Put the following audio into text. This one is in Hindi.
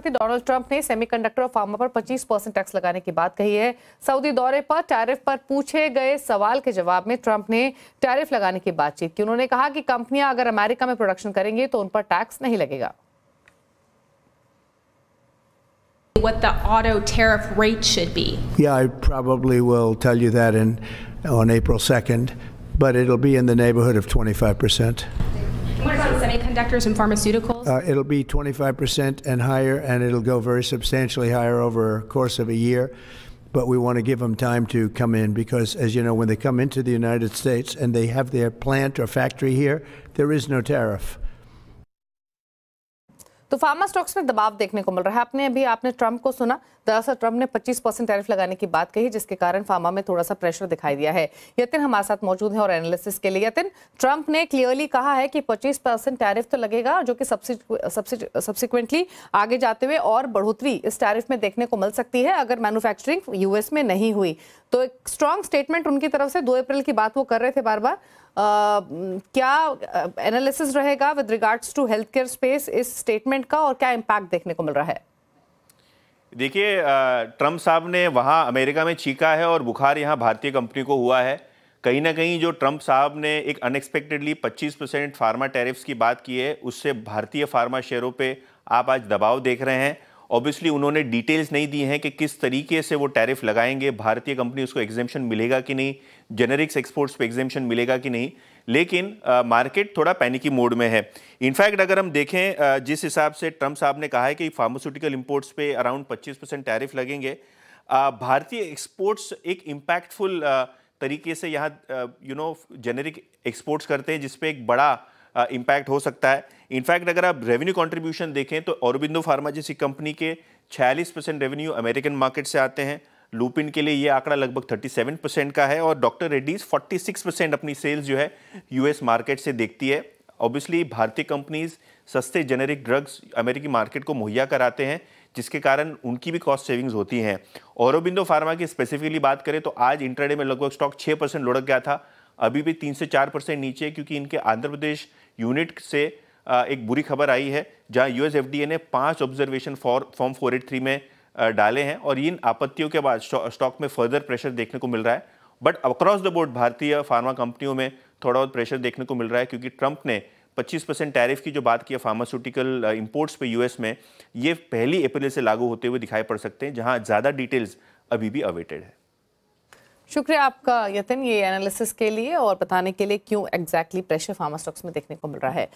राष्ट्रपति डोनाल्ड ट्रंप ने सेमीकंडक्टर और फार्मा पर 25% टैक्स लगाने की बात कही है। सऊदी दौरे पर टैरिफ पर पूछे गए सवाल के जवाब में ट्रंप ने टैरिफ लगाने की बातचीत की। उन्होंने कहा कि कंपनियां अगर अमेरिका में प्रोडक्शन करेंगी तो उन पर टैक्स नहीं लगेगा। What the auto tariff rate should be. Yeah, I probably will tell you that on April 2nd, but it'll be in the neighborhood of 25%. What about semiconductors and pharmaceuticals? It'll be 25% and higher, and it'll go very substantially higher over a course of a year. But we want to give them time to come in because, as you know, when they come into the United States and they have their plant or factory here, there is no tariff. तो फार्मा स्टॉक्स में दबाव देखने को मिल रहा है। आपने ट्रंप को सुना। दरअसल ट्रंप ने 25% टैरिफ लगाने की बात कही, जिसके कारण फार्मा में थोड़ा सा प्रेशर दिखाई दिया है। यतिन हमारे साथ मौजूद है और एनालिसिस के लिए। यतिन, ट्रंप ने क्लियरली कहा है कि 25% टैरिफ तो लगेगा, जो कि सब्सिक्वेंटली आगे जाते हुए और बढ़ोतरी इस टैरिफ में देखने को मिल सकती है अगर मैन्युफैक्चरिंग यूएस में नहीं हुई। तो एक स्ट्रॉन्ग स्टेटमेंट उनकी तरफ से 2 अप्रैल की बात वो कर रहे थे बार बार। क्या एनालिसिस रहेगा with regards to health care space इस स्टेटमेंट का, और क्या इम्पैक्ट देखने को मिल रहा है? देखिए, ट्रंप साहब ने वहाँ अमेरिका में चीखा है और बुखार यहाँ भारतीय कंपनी को हुआ है। कहीं ना कहीं जो ट्रंप साहब ने एक अनएक्सपेक्टेडली 25% फार्मा टैरिफ्स की बात की है, उससे भारतीय फार्मा शेयरों पे आप आज दबाव देख रहे हैं। ऑब्वियसली उन्होंने डिटेल्स नहीं दी हैं कि किस तरीके से वो टैरिफ लगाएंगे, भारतीय कंपनी उसको एग्जेम्पशन मिलेगा कि नहीं, जेनेरिक्स एक्सपोर्ट्स पे एग्जेम्पशन मिलेगा कि नहीं। लेकिन मार्केट थोड़ा पैनिकी मोड में है। इनफैक्ट अगर हम देखें जिस हिसाब से ट्रंप साहब ने कहा है कि फार्मास्यूटिकल इंपोर्ट्स पे अराउंड 25% टैरिफ लगेंगे, भारतीय एक्सपोर्ट्स एक इम्पैक्टफुल तरीके से यहाँ जेनेरिक एक्सपोर्ट्स करते हैं, जिसपे एक बड़ा इम्पैक्ट हो सकता है। इनफैक्ट अगर आप रेवेन्यू कंट्रीब्यूशन देखें तो ऑरोबिंदो फार्मा जैसी कंपनी के 46% रेवेन्यू अमेरिकन मार्केट से आते हैं। लुपिन के लिए ये आंकड़ा लगभग 37% का है और डॉक्टर रेड्डीज 46% अपनी सेल्स जो है यूएस मार्केट से देखती है। ऑब्वियसली भारतीय कंपनीज सस्ते जेनेरिक ड्रग्स अमेरिकी मार्केट को मुहैया कराते हैं, जिसके कारण उनकी भी कॉस्ट सेविंग्स होती हैं। ऑरोबिंदो फार्मा की स्पेसिफिकली बात करें तो आज इंट्राडे में लगभग स्टॉक 6% लुढ़क गया था, अभी भी 3 से 4% नीचे, क्योंकि इनके आंध्र प्रदेश यूनिट से एक बुरी खबर आई है, जहां यूएस एफडीए ने 5 ऑब्जर्वेशन फॉर्म 483 में डाले हैं और इन आपत्तियों के बाद स्टॉक में फर्दर प्रेशर देखने को मिल रहा है। बट अक्रॉस द बोर्ड भारतीय फार्मा कंपनियों में थोड़ा बहुत प्रेशर देखने को मिल रहा है, क्योंकि ट्रंप ने 25% टैरिफ की जो बात की है फार्मास्यूटिकल इंपोर्ट्स पे यूएस में, ये 1 अप्रैल से लागू होते हुए दिखाई पड़ सकते हैं, जहां ज़्यादा डिटेल्स अभी भी अवेटेड है। शुक्रिया आपका यतिन, ये एनालिसिस के लिए और बताने के लिए क्यों एग्जैक्टली प्रेशर फार्मा स्टॉक्स में देखने को मिल रहा है।